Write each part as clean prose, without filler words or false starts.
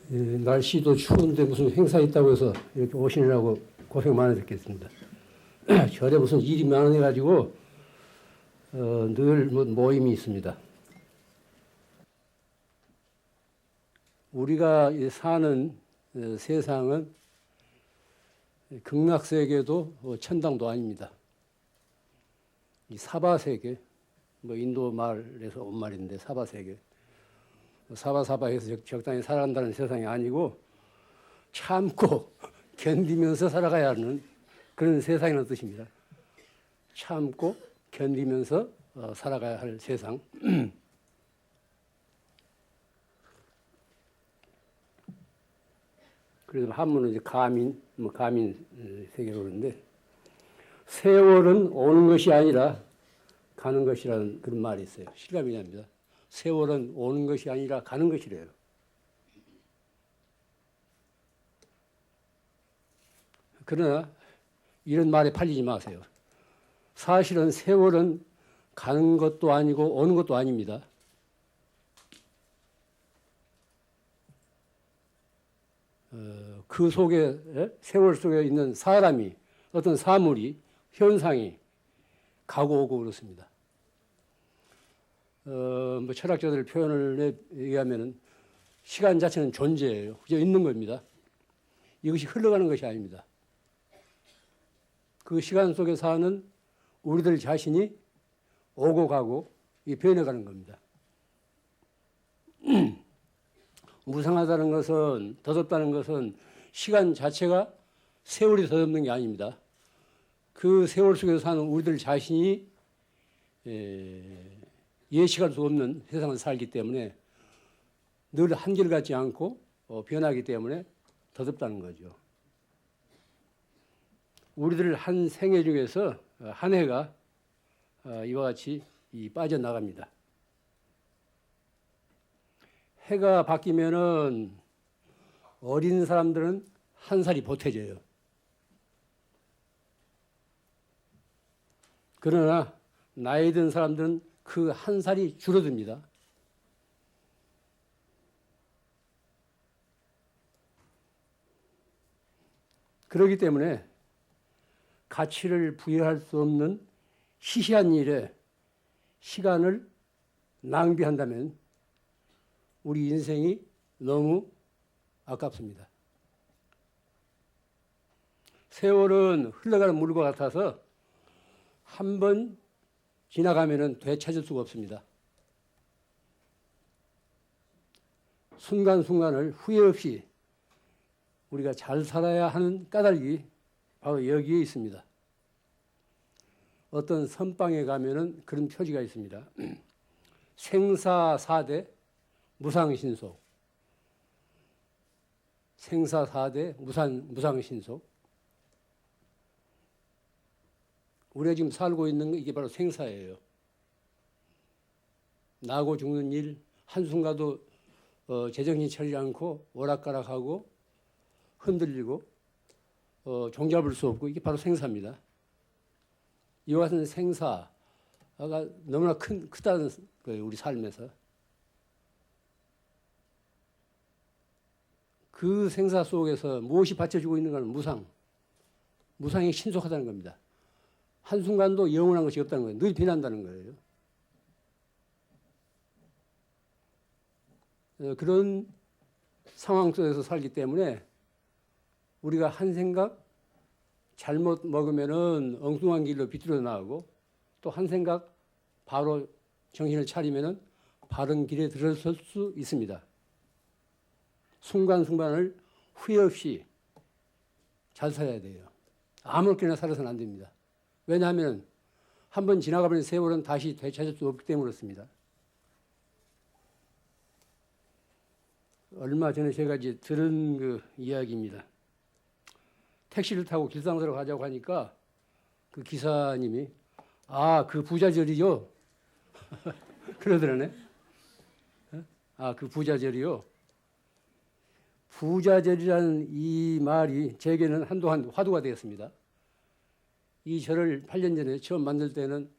날씨도 추운데 무슨 행사 있다고 해서 이렇게 오시느라고 고생 많으셨겠습니다. 절에 무슨 일이 많아가지고 늘 모임이 있습니다. 우리가 사는 세상은 극락세계도 천당도 아닙니다. 이 사바세계, 인도 말에서 온 말인데 사바세계. 사바사바해서 적당히 살아간다는 세상이 아니고 참고 견디면서 살아가야 하는 그런 세상이라는 뜻입니다. 참고 견디면서 살아가야 할 세상. 그래서 한문은 이제 가민 세계로 그러는데 세월은 오는 것이 아니라 가는 것이라는 그런 말이 있어요. 실감이 납니다. 세월은 오는 것이 아니라 가는 것이래요. 그러나 이런 말에 팔리지 마세요. 사실은 세월은 가는 것도 아니고 오는 것도 아닙니다. 그 속에 세월 속에 있는 사람이 어떤 사물이 현상이 가고 오고 그렇습니다. 철학자들 표현을 얘기하면은 시간 자체는 존재예요. 그저 있는 겁니다. 이것이 흘러가는 것이 아닙니다. 그 시간 속에 사는 우리들 자신이 오고 가고 변해가는 겁니다. 무상하다는 것은, 더덥다는 것은 시간 자체가 세월이 더덥는 게 아닙니다. 그 세월 속에서 사는 우리들 자신이 예측할 수 없는 세상을 살기 때문에 늘 한결같지 않고 변하기 때문에 더덥다는 거죠. 우리들 한 생애 중에서 한 해가 이와 같이 빠져나갑니다. 해가 바뀌면은 어린 사람들은 한 살이 보태져요. 그러나 나이 든 사람들은 그 한 살이 줄어듭니다. 그렇기 때문에 가치를 부여할 수 없는 시시한 일에 시간을 낭비한다면 우리 인생이 너무 아깝습니다. 세월은 흘러가는 물과 같아서 한 번 지나가면은 되찾을 수가 없습니다. 순간순간을 후회 없이 우리가 잘 살아야 하는 까닭이 바로 여기에 있습니다. 어떤 선방에 가면은 그런 표지가 있습니다. 생사사대 무상신속. 생사사대 무상신속. 우리가 지금 살고 있는 게 이게 바로 생사예요. 나고 죽는 일 한순간도 제정신 차리지 않고 오락가락하고 흔들리고 종잡을 수 없고 이게 바로 생사입니다. 이와 같은 생사가 너무나 크다는 거예요. 우리 삶에서. 그 생사 속에서 무엇이 받쳐주고 있는 건 무상이 신속하다는 겁니다. 한순간도 영원한 것이 없다는 거예요. 늘 변한다는 거예요. 그런 상황 속에서 살기 때문에 우리가 한 생각 잘못 먹으면은 엉뚱한 길로 비틀어 나가고 또 한 생각 바로 정신을 차리면은 바른 길에 들어설 수 있습니다. 순간순간을 후회 없이 잘 살아야 돼요. 아무렇게나 살아서는 안 됩니다. 왜냐하면 한 번 지나가버린 세월은 다시 되찾을 수 없기 때문에 그렇습니다. 얼마 전에 제가 이제 들은 그 이야기입니다. 택시를 타고 길상사로 가자고 하니까 그 기사님이 그 부자절이요? 그러더라네. 그 부자절이요? 부자절이라는 이 말이 제게는 한동안 화두가 되었습니다. 이 절을 8년 전에 처음 만들 때는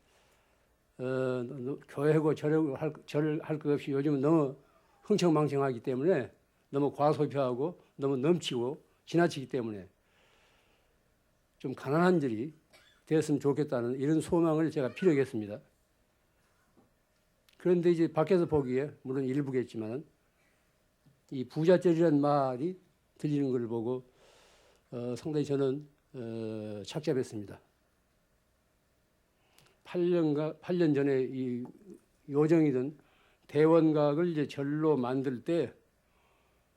교회고 절을 할 것 없이 요즘은 너무 흥청망청하기 때문에 너무 과소비하고 너무 넘치고 지나치기 때문에 좀 가난한 들이 되었으면 좋겠다는 이런 소망을 제가 피력했습니다. 그런데 이제 밖에서 보기에 물론 일부겠지만 이 부자절이라는 말이 들리는 걸 보고 상당히 저는 착잡했습니다. 8년 전에 이 요정이든 대원각을 이제 절로 만들 때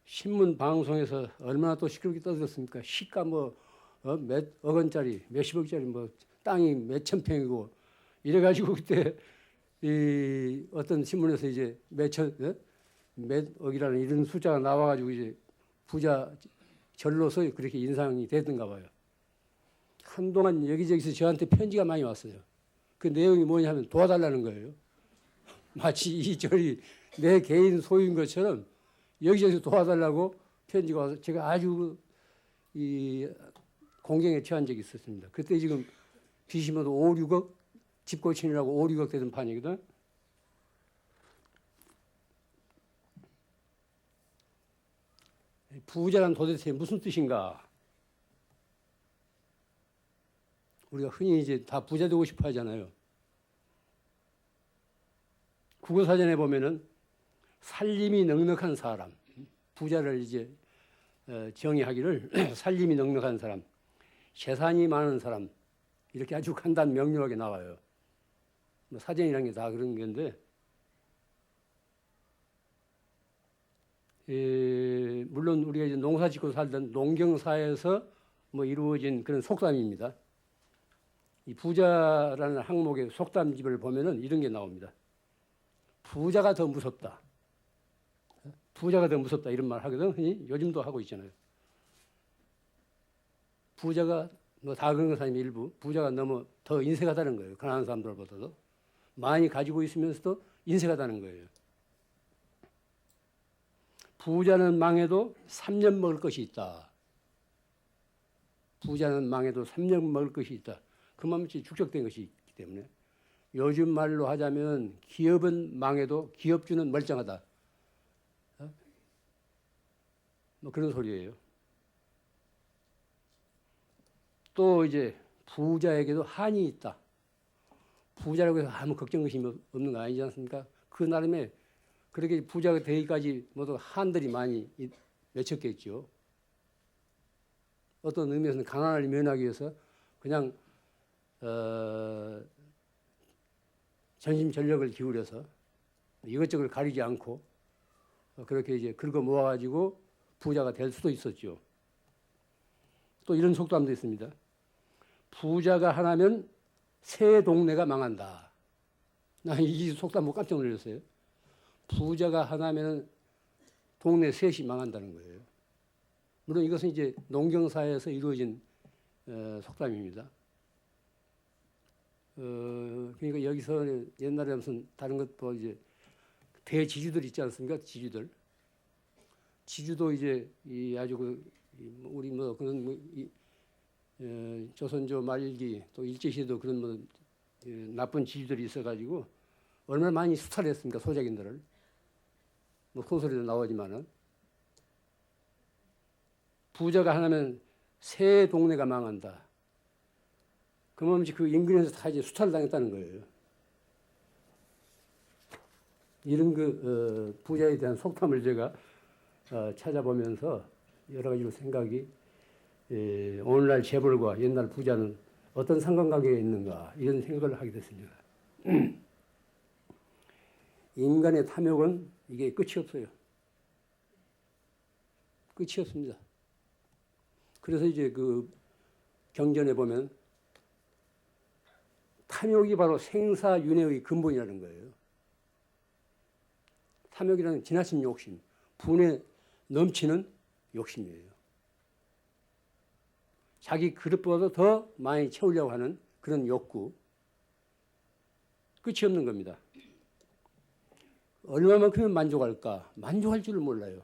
신문 방송에서 얼마나 또 시끄럽게 떠들었습니까? 시가 몇 억 원짜리, 몇십억짜리 땅이 몇천 평이고 이래가지고 그때 이 어떤 신문에서 이제 몇 억이라는 이런 숫자가 나와가지고 이제 부자 절로서 그렇게 인상이 되던가 봐요. 한동안 여기저기서 저한테 편지가 많이 왔어요. 그 내용이 뭐냐면 도와달라는 거예요. 마치 이 절이 내 개인 소유인 것처럼 여기저기서 도와달라고 편지가 와서 제가 아주 이 공경에 처한 적이 있었습니다. 그때 지금 빚이 5, 6억 집 고치느라고 5, 6억 되던 판이거든. 부자란 도대체 무슨 뜻인가? 우리가 흔히 이제 다 부자 되고 싶어 하잖아요. 국어사전에 보면은 살림이 넉넉한 사람, 부자를 이제 정의하기를 살림이 넉넉한 사람, 재산이 많은 사람 이렇게 아주 간단 명료하게 나와요. 사전이라는 게 다 그런 건데 물론 우리가 이제 농사 짓고 살던 농경사에서 이루어진 그런 속담입니다. 이 부자라는 항목의 속담집을 보면은 이런 게 나옵니다. 부자가 더 무섭다. 부자가 더 무섭다 이런 말 하거든. 흔히 요즘도 하고 있잖아요. 부자가 다 그런 건 아니면 일부 부자가 너무 더 인색하다는 거예요. 가난한 사람들보다도 많이 가지고 있으면서도 인색하다는 거예요. 부자는 망해도 3년 먹을 것이 있다. 부자는 망해도 3년 먹을 것이 있다. 그만치 축적된 것이 있기 때문에 요즘 말로 하자면 기업은 망해도 기업주는 멀쩡하다. 그런 소리예요. 또 이제 부자에게도 한이 있다. 부자라고 해서 아무 걱정 의심이 없는 거 아니지 않습니까? 그 나름에 그렇게 부자가 되기까지 모두 한들이 많이 맺혔겠죠. 어떤 의미에서는 가난을 면하기 위해서 그냥 전심전력을 기울여서 이것저것 가리지 않고 그렇게 이제 긁어 모아가지고 부자가 될 수도 있었죠. 또 이런 속담도 있습니다. 부자가 하나면 새 동네가 망한다. 나 이 속담 보고 깜짝 놀랐어요. 부자가 하나면 동네 셋이 망한다는 거예요. 물론 이것은 이제 농경사에서 이루어진 속담입니다. 그러니까 여기서 옛날에 무슨 다른 것도 이제 대지주들 있지 않습니까? 지주들. 지주도 이제 이 아주 우리 그런 조선조 말기 또 일제시대도 그런 나쁜 지주들이 있어가지고 얼마나 많이 수탈을 했습니까? 소작인들을. 소설에도 나오지만은 부자가 하나면 새 동네가 망한다. 그러면 그 인근에서 다 이제 수탈을 당했다는 거예요. 이런 부자에 대한 속담을 제가 찾아보면서 여러 가지로 생각이 오늘날 재벌과 옛날 부자는 어떤 상관관계가 있는가 이런 생각을 하게 됐습니다. 인간의 탐욕은 이게 끝이 없어요. 끝이 없습니다. 그래서 이제 그 경전에 보면 탐욕이 바로 생사윤회의 근본이라는 거예요. 탐욕이라는 지나친 욕심, 분에 넘치는 욕심이에요. 자기 그릇보다 더 많이 채우려고 하는 그런 욕구. 끝이 없는 겁니다. 얼마만큼은 만족할까? 만족할 줄을 몰라요.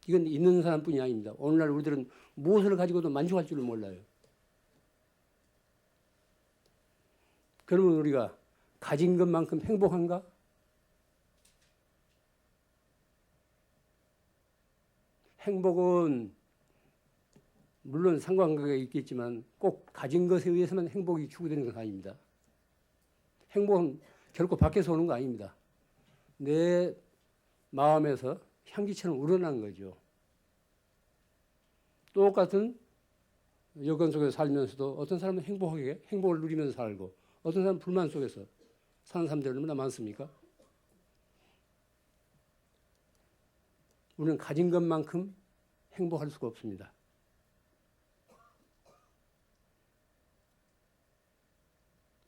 이건 있는 사람뿐이 아닙니다. 오늘날 우리들은 무엇을 가지고도 만족할 줄을 몰라요. 그러면 우리가 가진 것만큼 행복한가? 행복은 물론 상관관계가 있겠지만 꼭 가진 것에 의해서만 행복이 추구되는 것은 아닙니다. 행복은 결코 밖에서 오는 거 아닙니다. 내 마음에서 향기처럼 우러나는 거죠. 똑같은 여건 속에서 살면서도 어떤 사람은 행복하게 행복을 누리면서 살고 어떤 사람은 불만 속에서 사는 사람들이 얼마나 많습니까? 우리는 가진 것만큼 행복할 수가 없습니다.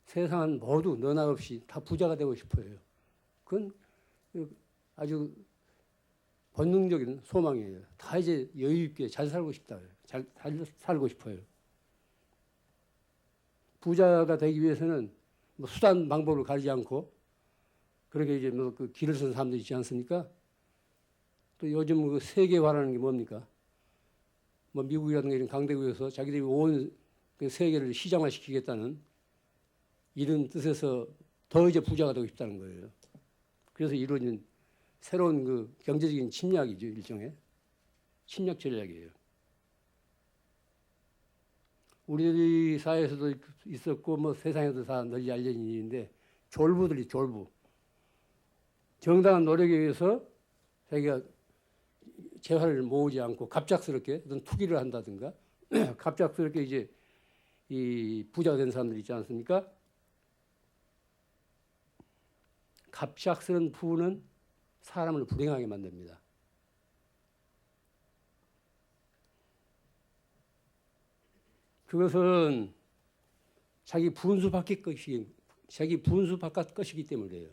세상은 모두 너나 없이 다 부자가 되고 싶어요. 그건 아주 본능적인 소망이에요. 다 이제 여유 있게 잘 살고 싶다. 잘 살고 싶어요. 부자가 되기 위해서는 뭐 수단 방법을 가리지 않고 그렇게 이제 뭐 그 길을 쓴 사람도 있지 않습니까? 또 요즘 그 세계화라는 게 뭡니까? 뭐 미국이라든가 이런 강대국에서 자기들이 온 그 세계를 시장화시키겠다는 이런 뜻에서 더 이제 부자가 되고 싶다는 거예요. 그래서 이루어진 새로운 그 경제적인 침략이죠, 일종의 침략 전략이에요. 우리 사회에서도 있었고 뭐 세상에도 다 널리 알려진 일인데 졸부들이 졸부. 정당한 노력에 의해서 자기가 재화를 모으지 않고 갑작스럽게 어떤 투기를 한다든가 갑작스럽게 이제 이 부자가 된 사람들 있지 않습니까? 갑작스런 부는 사람을 불행하게 만듭니다. 그것은 자기 분수 바깥 것이기 때문이에요.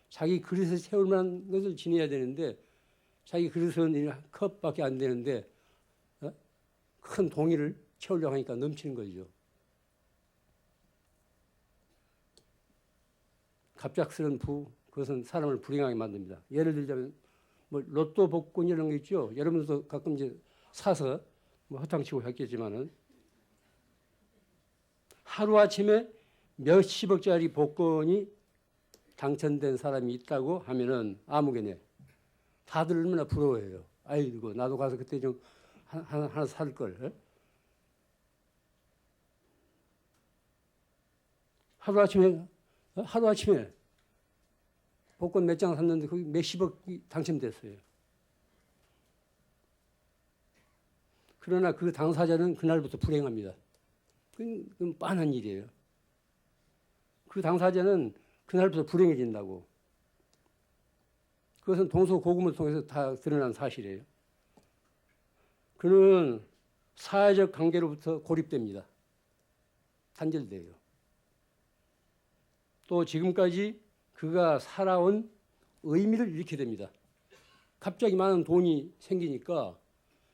자기 그릇에 채울 만한 것을 지내야 되는데 자기 그릇은 컵밖에 안 되는데 큰 동이를 채우려고 하니까 넘치는 거죠. 갑작스런 부, 그것은 사람을 불행하게 만듭니다. 예를 들자면 뭐 로또 복권 이런 거 있죠. 여러분들도 가끔 이제 사서 뭐 허탕치고 했겠지만은 하루아침에 몇십억짜리 복권이 당첨된 사람이 있다고 하면은 아무개네. 다들 얼마나 부러워해요. 아이고 나도 가서 그때 좀 하나 살 걸. 하루아침에 복권 몇 장 샀는데 거기 몇십억이 당첨됐어요. 그러나 그 당사자는 그날부터 불행합니다. 그건 빤한 일이에요. 그 당사자는 그날부터 불행해진다고. 그것은 동서고금을 통해서 다 드러난 사실이에요. 그는 사회적 관계로부터 고립됩니다. 단절돼요. 또 지금까지 그가 살아온 의미를 잃게 됩니다. 갑자기 많은 돈이 생기니까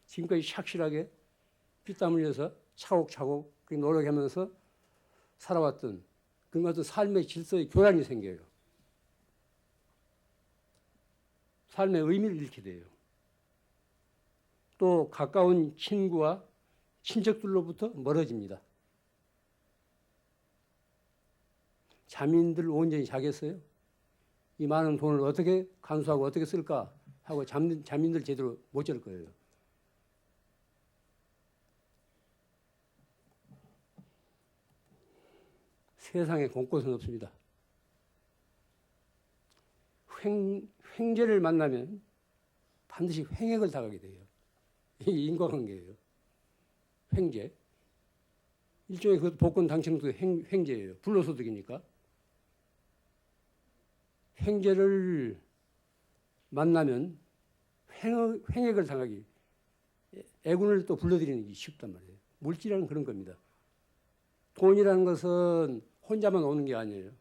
지금까지 착실하게 피땀 흘려서 차곡차곡 노력하면서 살아왔던 그런 어떤 삶의 질서의 교란이 생겨요. 삶의 의미를 잃게 돼요. 또 가까운 친구와 친척들로부터 멀어집니다. 자민들 온전히 자겠어요? 이 많은 돈을 어떻게 간수하고 어떻게 쓸까 하고 자민들 제대로 못 잘 거예요. 세상에 곳곳은 없습니다. 횡재를 만나면 반드시 횡액을 당하게 돼요. 이 인과관계예요. 횡재. 일종의 그 복권 당첨도 횡재예요. 불로소득이니까. 횡재를 만나면 횡액을 당하기, 애군을 또 불러들이는 게 쉽단 말이에요. 물질이라는 그런 겁니다. 돈이라는 것은 혼자만 오는 게 아니에요.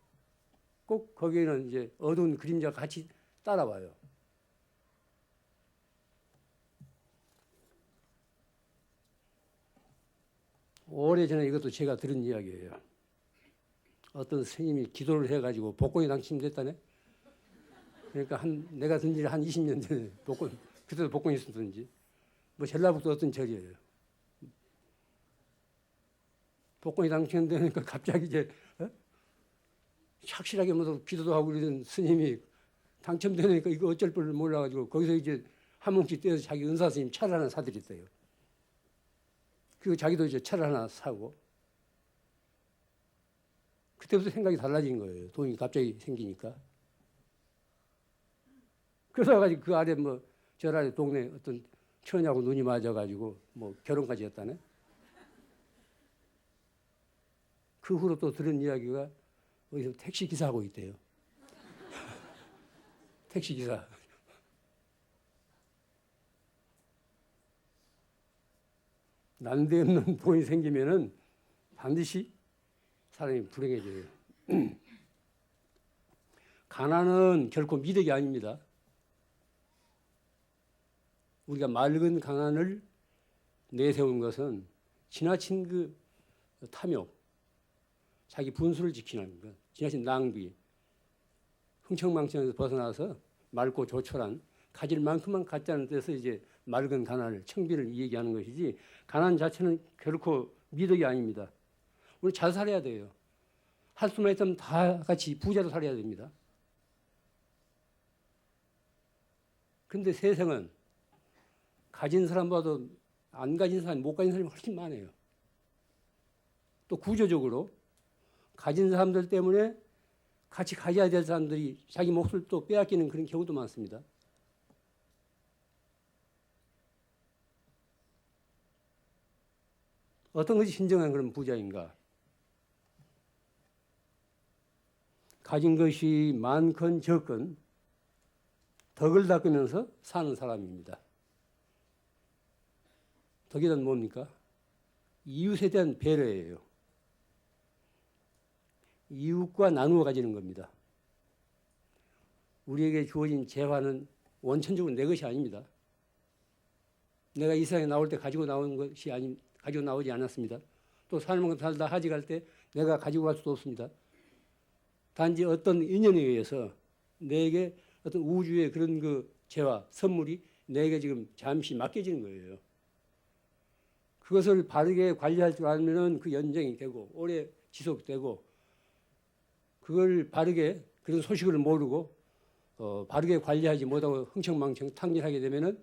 꼭 거기에는 이제 어두운 그림자가 같이 따라와요. 오래전에 이것도 제가 들은 이야기예요. 어떤 스님이 기도를 해가지고 복권이 당첨됐다네. 그러니까 내가 든 지 한 20년 전에 그때도 복권이 있었든지 뭐 전라북도 어떤 절이에요. 복권이 당첨되니까 갑자기 이제 착실하게 뭐 기도도 하고 이런 스님이 당첨되니까 이거 어쩔 줄 몰라가지고 거기서 이제 한 뭉치 떼어서 자기 은사 스님 차를 하나 사드렸어요. 그리고 자기도 이제 차를 하나 사고. 그때부터 생각이 달라진 거예요. 돈이 갑자기 생기니까. 그래서 가지고 그 아래 뭐 저 아래 동네 어떤 처녀하고 눈이 맞아가지고 뭐 결혼까지 했다네. 그 후로 또 들은 이야기가 어디서 택시 기사하고 있대요. 택시 기사. 난데없는 돈이 생기면은 반드시 사람이 불행해져요. 가난은 결코 미덕이 아닙니다. 우리가 맑은 가난을 내세운 것은 지나친 그 탐욕, 자기 분수를 지키는 것, 지나친 낭비, 흥청망청에서 벗어나서 맑고 조촐한 가질 만큼만 갖자는 데서 이제 맑은 가난을, 청비를 얘기하는 것이지 가난 자체는 결코 미덕이 아닙니다. 우리 잘 살아야 돼요. 할 수만 있으면 다 같이 부자로 살아야 됩니다. 그런데 세상은 가진 사람보다도 안 가진 사람이 못 가진 사람이 훨씬 많아요. 또 구조적으로 가진 사람들 때문에 같이 가져야 될 사람들이 자기 몫을 또 빼앗기는 그런 경우도 많습니다. 어떤 것이 진정한 그런 부자인가? 가진 것이 많건 적건 덕을 닦으면서 사는 사람입니다. 덕이 란 뭡니까? 이웃에 대한 배려예요. 이웃과 나누어 가지는 겁니다. 우리에게 주어진 재화는 원천적으로 내 것이 아닙니다. 내가 이 세상에 나올 때 가지고 나온 것이 가지고 나오지 않았습니다. 또 삶을 살다 하지 갈 때 내가 가지고 갈 수도 없습니다. 단지 어떤 인연에 의해서 내게 어떤 우주의 그런 그 재화, 선물이 내게 지금 잠시 맡겨지는 거예요. 그것을 바르게 관리할 줄 알면은 그 연장이 되고 오래 지속되고 그걸 바르게 그런 소식을 모르고 바르게 관리하지 못하고 흥청망청 탕진하게 되면은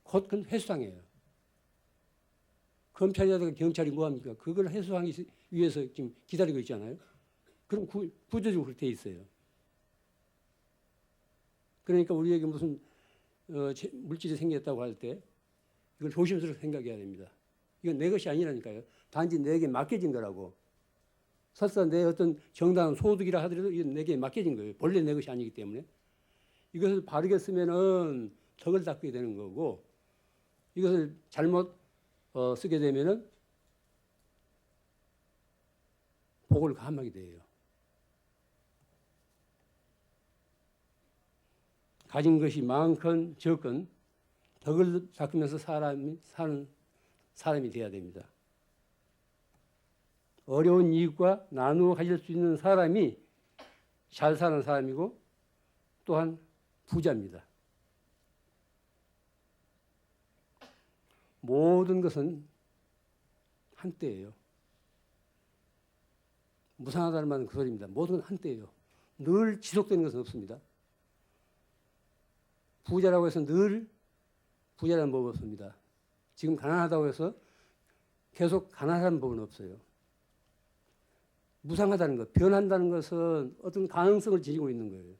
곧 그건 회수당해요. 검찰이라든가 경찰이 뭐합니까? 그걸 회수하기 위해서 지금 기다리고 있잖아요. 그럼 구조적으로 그렇게 돼 있어요. 그러니까 우리에게 무슨 물질이 생겼다고 할 때 이걸 조심스럽게 생각해야 됩니다. 이건 내 것이 아니라니까요. 단지 내게 맡겨진 거라고. 설사 내 어떤 정당한 소득이라 하더라도 이건 내게 맡겨진 거예요. 본래 내 것이 아니기 때문에. 이것을 바르게 쓰면은 덕을 닦게 되는 거고 이것을 잘못 쓰게 되면은 복을 감하게 돼요. 가진 것이 많건 적건 덕을 닦으면서 사는 사람이 되어야 됩니다. 어려운 이익과 나누어 가질 수 있는 사람이 잘 사는 사람이고 또한 부자입니다. 모든 것은 한때예요. 무상하다는 말은 그 소리입니다. 모든 건 한때예요. 늘 지속되는 것은 없습니다. 부자라고 해서 늘 부자라는 법은 없습니다. 지금 가난하다고 해서 계속 가난한 법은 없어요. 무상하다는 것, 변한다는 것은 어떤 가능성을 지니고 있는 거예요.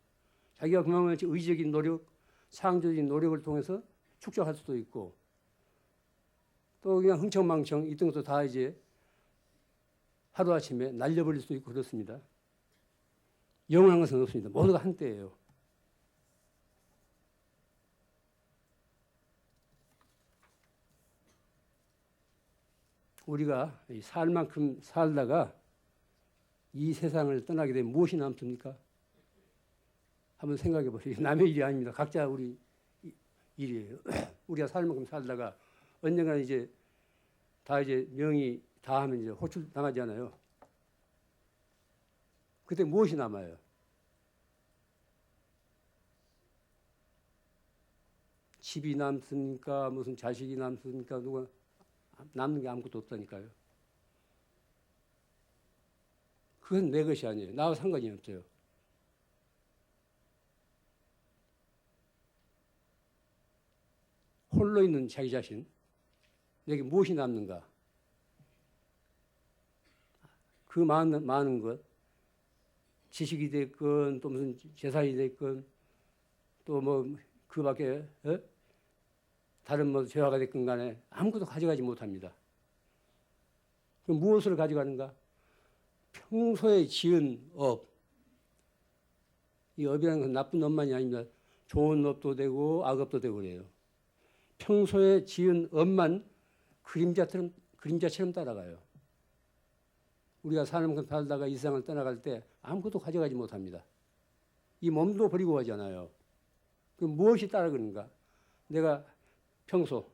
자기가 그만큼 의지적인 노력, 창조적인 노력을 통해서 축적할 수도 있고 또 그냥 흥청망청 있던 것도 다 이제 하루아침에 날려버릴 수도 있고 그렇습니다. 영원한 것은 없습니다. 모두가 한때예요. 우리가 살 만큼 살다가 이 세상을 떠나게 되면 무엇이 남습니까? 한번 생각해 보세요. 남의 일이 아닙니다. 각자 우리 일이에요. 우리가 살 만큼 살다가 언젠가 이제 다 이제 명이 다 하면 이제 호출 당하잖아요. 그때 무엇이 남아요? 집이 남습니까? 무슨 자식이 남습니까? 누가 남는 게 아무것도 없다니까요. 그건 내 것이 아니에요. 나와 상관이 없어요. 홀로 있는 자기 자신, 내게 무엇이 남는가? 그 많은 것, 지식이 됐건 또 무슨 재산이 됐건 또 뭐 그 밖에 다른 뭐 재화가 됐건 간에 아무것도 가져가지 못합니다. 그럼 무엇을 가져가는가? 평소에 지은 업, 이 업이라는 건 나쁜 업만이 아닙니다. 좋은 업도 되고 악업도 되고 그래요. 평소에 지은 업만 그림자처럼 따라가요. 우리가 사는 것 살다가 이 세상을 떠나갈 때 아무것도 가져가지 못합니다. 이 몸도 버리고 가잖아요. 그럼 무엇이 따라가는가? 내가 평소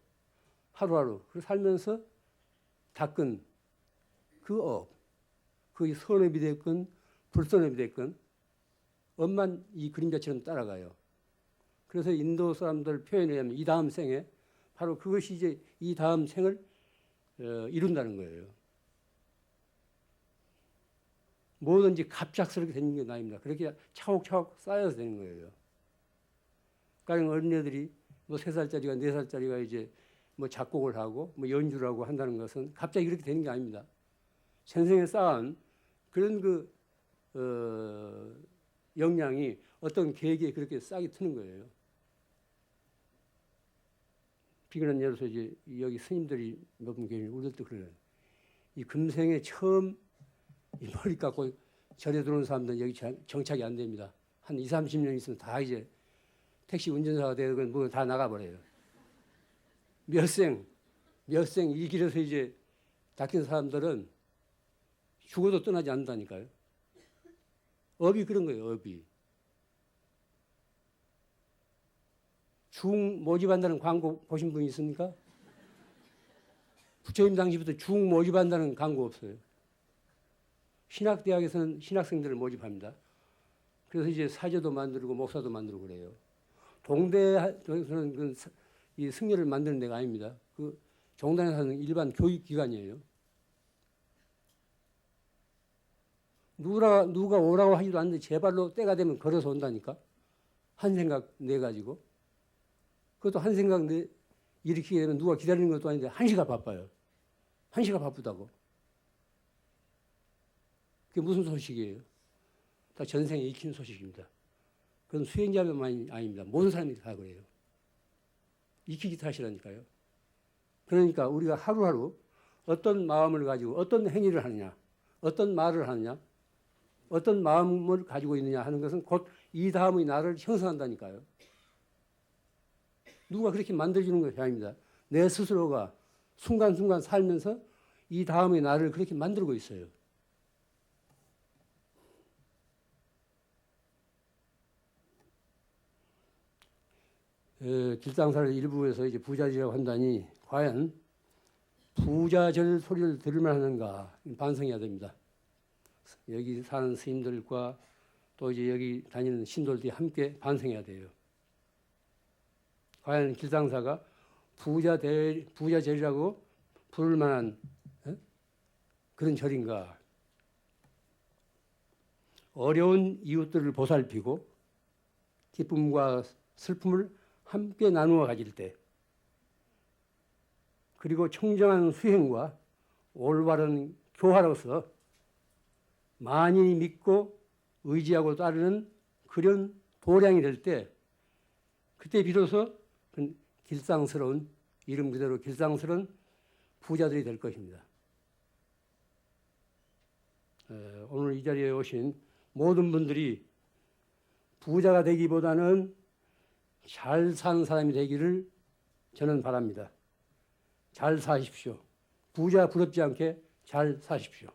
하루하루 살면서 닦은 그 업, 그게 선업이 됐건 불선업이 됐건 업만 이 그림자처럼 따라가요. 그래서 인도 사람들 표현에 의하면 이 다음 생에 바로 그것이 이제 이 다음 생을 이룬다는 거예요. 뭐든지 갑작스럽게 되는 게 아닙니다. 그렇게 차곡차곡 쌓여서 되는 거예요. 그러니까 어린애들이 뭐 3살짜리가 4살짜리가 이제 뭐 작곡을 하고 뭐 연주를 하고 한다는 것은 갑자기 이렇게 되는 게 아닙니다. 전생에 쌓은 그런 역량이 어떤 계기에 그렇게 싹이 트는 거예요. 비근한 예로 들어서 이제 여기 스님들이 몇 분 계시는데 우리도 그래요. 이 금생에 처음 이 머리 깎고 절에 들어오는 사람들은 여기 정착이 안 됩니다. 한 20, 30년 있으면 다 이제 택시 운전사가 되고 뭐 다 나가버려요. 몇 생 이 길에서 이제 닦인 사람들은 죽어도 떠나지 않는다니까요. 업이 그런 거예요, 업이. 중 모집한다는 광고 보신 분 있습니까? 부처님 당시부터 중 모집한다는 광고 없어요. 신학대학에서는 신학생들을 모집합니다. 그래서 이제 사제도 만들고 목사도 만들고 그래요. 동대에서는 이 승려를 만드는 데가 아닙니다. 그 종단에서 하는 일반 교육기관이에요. 누가 오라고 하지도 않는데 제 발로 때가 되면 걸어서 온다니까. 한 생각 내가지고. 그것도 한 생각 일으키게 되면 누가 기다리는 것도 아닌데 1시가 바빠요. 1시가 바쁘다고. 그게 무슨 소식이에요? 다 전생에 익히는 소식입니다. 그건 수행자만이 아닙니다. 모든 사람이 다 그래요. 익히기 탓이라니까요. 그러니까 우리가 하루하루 어떤 마음을 가지고 어떤 행위를 하느냐, 어떤 말을 하느냐, 어떤 마음을 가지고 있느냐 하는 것은 곧 이 다음의 나를 형성한다니까요. 누가 그렇게 만들어주는 것이 아닙니다. 내 스스로가 순간순간 살면서 이 다음의 나를 그렇게 만들고 있어요. 길상사를 일부에서 이제 부자지라고 한다니 과연 부자절 소리를 들을만 하는가 반성해야 됩니다. 여기 사는 스님들과 또 이제 여기 다니는 신도들이 함께 반성해야 돼요. 과연 길상사가 부자절이라고 부를 만한 그런 절인가? 어려운 이웃들을 보살피고 기쁨과 슬픔을 함께 나누어 가질 때, 그리고 청정한 수행과 올바른 교화로서 만인이 믿고 의지하고 따르는 그런 도량이 될 때, 그때 비로소 길상스러운, 이름 그대로 길상스러운 부자들이 될 것입니다. 오늘 이 자리에 오신 모든 분들이 부자가 되기보다는 잘 사는 사람이 되기를 저는 바랍니다. 잘 사십시오. 부자 부럽지 않게 잘 사십시오.